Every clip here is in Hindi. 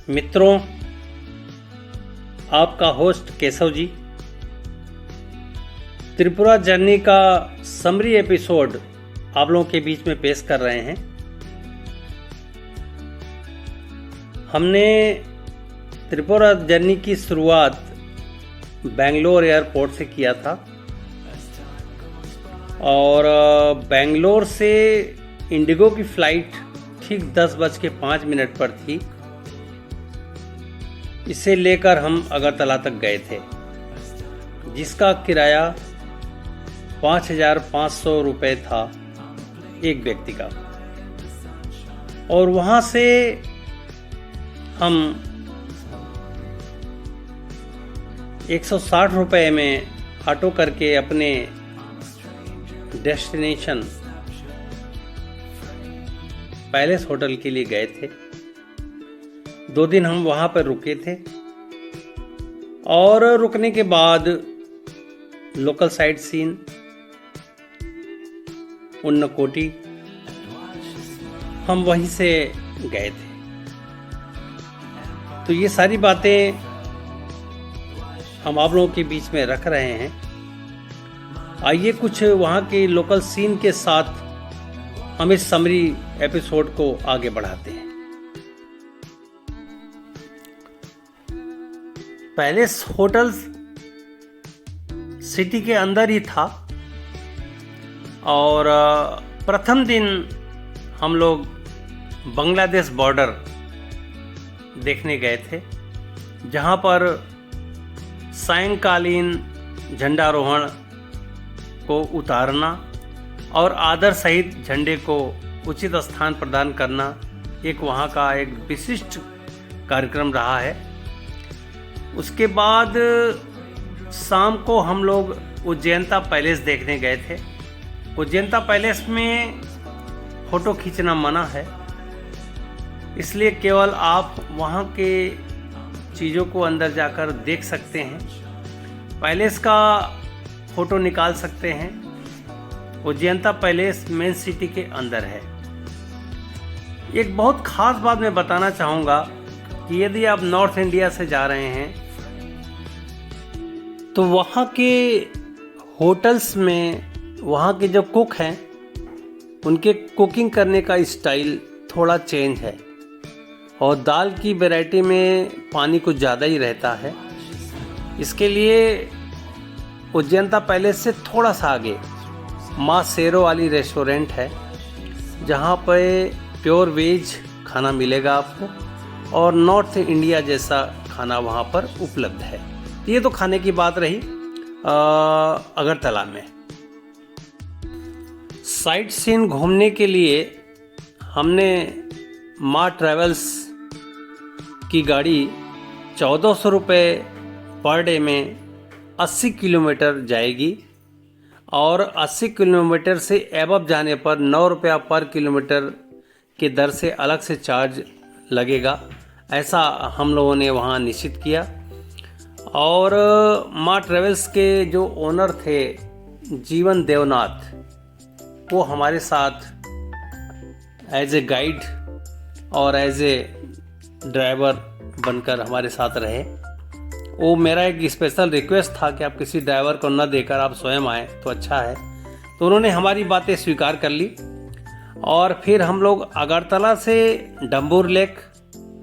मित्रों, आपका होस्ट केशव जी त्रिपुरा जर्नी का समरी एपिसोड आप लोगों के बीच में पेश कर रहे हैं। हमने त्रिपुरा जर्नी की शुरुआत बेंगलोर एयरपोर्ट से किया था और बेंगलोर से इंडिगो की फ़्लाइट ठीक 10:05 पर थी। इसे लेकर हम अगरतला तक गए थे, जिसका किराया 5,500 रुपये था एक व्यक्ति का। और वहाँ से हम 160 रुपये में ऑटो करके अपने डेस्टिनेशन पैलेस होटल के लिए गए थे। 2 दिन हम वहाँ पर रुके थे और रुकने के बाद लोकल साइट सीन, उन्नकोटी, हम वहीं से गए थे। तो ये सारी बातें हम आप लोगों के बीच में रख रहे हैं। आइए कुछ वहाँ के लोकल सीन के साथ हम इस समरी एपिसोड को आगे बढ़ाते हैं। पैलेस होटल सिटी के अंदर ही था और प्रथम दिन हम लोग बांग्लादेश बॉर्डर देखने गए थे, जहां पर सायंकालीन झंडारोहण को उतारना और आदर सहित झंडे को उचित स्थान प्रदान करना एक वहाँ का एक विशिष्ट कार्यक्रम रहा है। उसके बाद शाम को हम लोग उज्जैनता पैलेस देखने गए थे। उज्जैनता पैलेस में फ़ोटो खींचना मना है, इसलिए केवल आप वहाँ के चीज़ों को अंदर जाकर देख सकते हैं, पैलेस का फ़ोटो निकाल सकते हैं। उज्जैनता पैलेस मेन सिटी के अंदर है। एक बहुत ख़ास बात मैं बताना चाहूँगा कि यदि आप नॉर्थ इंडिया से जा रहे हैं तो वहाँ के होटल्स में वहाँ के जो कुक हैं उनके कुकिंग करने का स्टाइल थोड़ा चेंज है और दाल की वैरायटी में पानी कुछ ज़्यादा ही रहता है। इसके लिए उज्जैनता पैलेस से थोड़ा सा आगे माँ शेरो वाली रेस्टोरेंट है, जहाँ पे प्योर वेज खाना मिलेगा आपको और नॉर्थ इंडिया जैसा खाना वहाँ पर उपलब्ध है। ये तो खाने की बात रही अगरतला में। साइट सीन घूमने के लिए हमने माँ ट्रैवल्स की गाड़ी 1400 रुपये पर डे में 80 किलोमीटर जाएगी और 80 किलोमीटर से एबव जाने पर 9 रुपया पर किलोमीटर के दर से अलग से चार्ज लगेगा। ऐसा हम लोगों ने वहाँ निश्चित किया। और माँ ट्रेवल्स के जो ओनर थे जीवन देवनाथ, वो हमारे साथ एज ए गाइड और एज ए ड्राइवर बनकर हमारे साथ रहे। वो मेरा एक स्पेशल रिक्वेस्ट था कि आप किसी ड्राइवर को न देकर आप स्वयं आएँ तो अच्छा है, तो उन्होंने हमारी बातें स्वीकार कर ली। और फिर हम लोग अगरतला से डम्बूर लेक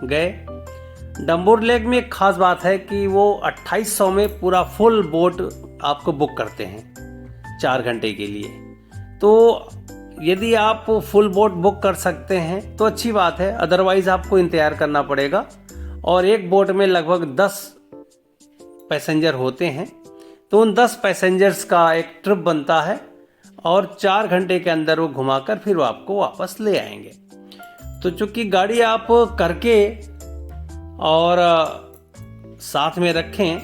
गए। डम्बूर लेक में एक ख़ास बात है कि वो 2800 में पूरा फुल बोट आपको बुक करते हैं 4 घंटे के लिए। तो यदि आप फुल बोट बुक कर सकते हैं तो अच्छी बात है, अदरवाइज़ आपको इंतज़ार करना पड़ेगा। और एक बोट में लगभग 10 पैसेंजर होते हैं, तो उन 10 पैसेंजर्स का एक ट्रिप बनता है और 4 घंटे के अंदर वो घुमाकर फिर वो आपको वापस ले आएंगे। तो चूँकि गाड़ी आप करके और साथ में रखें,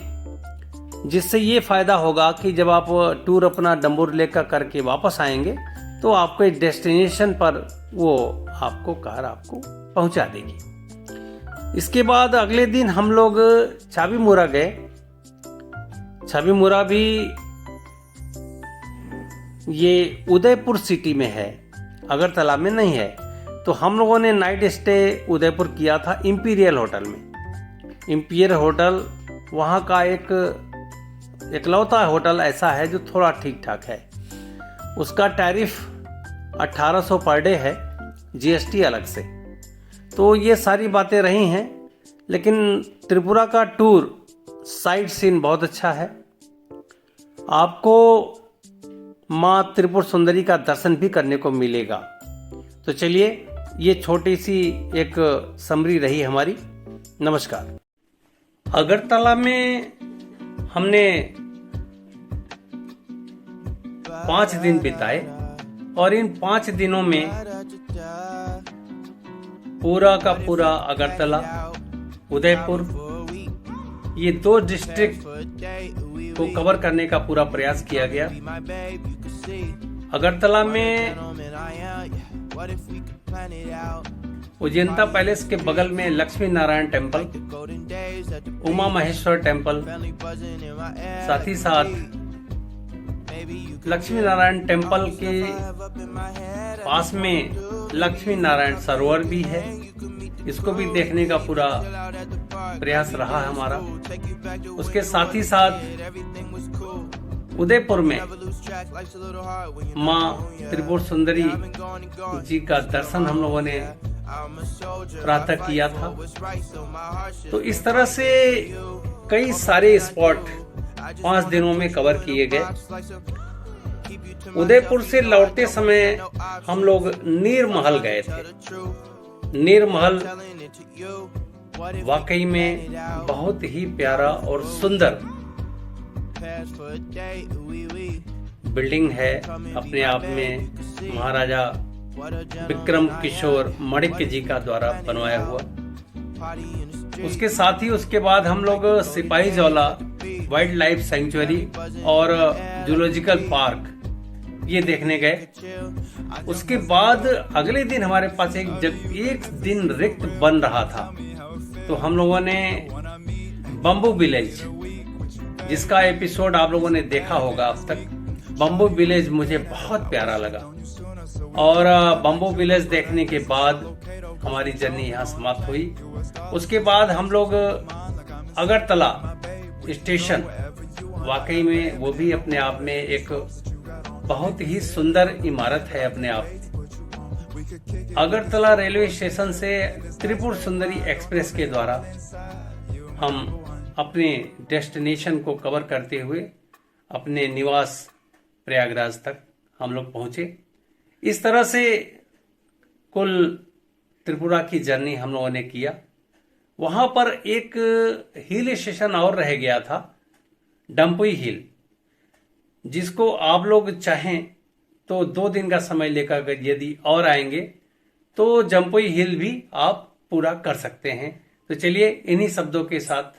जिससे ये फ़ायदा होगा कि जब आप टूर अपना डम्बूर लेक का करके वापस आएंगे तो आपको एक डेस्टिनेशन पर वो आपको कार आपको पहुंचा देगी। इसके बाद अगले दिन हम लोग चाबीमुरा गए। चाबीमुरा भी ये उदयपुर सिटी में है, अगरतला में नहीं है। तो हम लोगों ने नाइट स्टे उदयपुर किया था इंपीरियल होटल में। इम्पियर होटल वहाँ का एक इकलौता होटल ऐसा है जो थोड़ा ठीक ठाक है। उसका टैरिफ 1800 पर डे है, जीएसटी अलग से। तो ये सारी बातें रही हैं, लेकिन त्रिपुरा का टूर साइट सीन बहुत अच्छा है। आपको माँ त्रिपुर सुंदरी का दर्शन भी करने को मिलेगा। तो चलिए, ये छोटी सी एक समरी रही हमारी। नमस्कार। अगरतला में हमने 5 दिन बिताए और इन 5 दिनों में पूरा का पूरा अगरतला, उदयपुर, ये 2 डिस्ट्रिक्ट को कवर करने का पूरा प्रयास किया गया। अगरतला में उजंता पैलेस के बगल में लक्ष्मी नारायण टेम्पल, उमा महेश्वर टेम्पल, साथ ही साथ लक्ष्मी नारायण टेम्पल के पास में लक्ष्मी नारायण सरोवर भी है। इसको भी देखने का पूरा प्रयास रहा है हमारा। उसके साथ ही साथ उदयपुर में माँ त्रिपुर सुंदरी जी का दर्शन हम लोगों ने प्रातः किया था। तो इस तरह से कई सारे स्पॉट 5 दिनों में कवर किए गए। उदयपुर से लौटते समय हम लोग नीर महल गए थे। नीर महल वाकई में बहुत ही प्यारा और सुंदर बिल्डिंग है अपने आप में। महाराजा विक्रम किशोर मणिक्य जी का द्वारा बनवाया हुआ। उसके साथ ही उसके बाद हम लोग सिपाही जौला वाइल्ड लाइफ सेंचुरी और जूलॉजिकल पार्क ये देखने गए। उसके बाद अगले दिन हमारे पास एक दिन रिक्त बन रहा था, तो हम लोगों ने बम्बू विलेज, जिसका एपिसोड आप लोगों ने देखा होगा अब तक, बम्बू विलेज मुझे बहुत प्यारा लगा। और बम्बू विलेज देखने के बाद हमारी जर्नी यहाँ समाप्त हुई। उसके बाद हम लोग अगरतला स्टेशन, वाकई में वो भी अपने आप में एक बहुत ही सुंदर इमारत है अपने आप। अगरतला रेलवे स्टेशन से त्रिपुर सुंदरी एक्सप्रेस के द्वारा हम अपने डेस्टिनेशन को कवर करते हुए अपने निवास प्रयागराज तक हम लोग पहुंचे। इस तरह से कुल त्रिपुरा की जर्नी हम लोगों ने किया। वहां पर एक हिल स्टेशन और रह गया था, डम्पुई हिल, जिसको आप लोग चाहें तो 2 दिन का समय लेकर यदि और आएंगे तो जम्पुई हिल भी आप पूरा कर सकते हैं। तो चलिए, इन्हीं शब्दों के साथ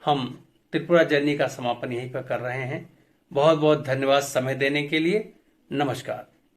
हम त्रिपुरा जर्नी का समापन यहीं पर कर रहे हैं। बहुत बहुत धन्यवाद समय देने के लिए। नमस्कार।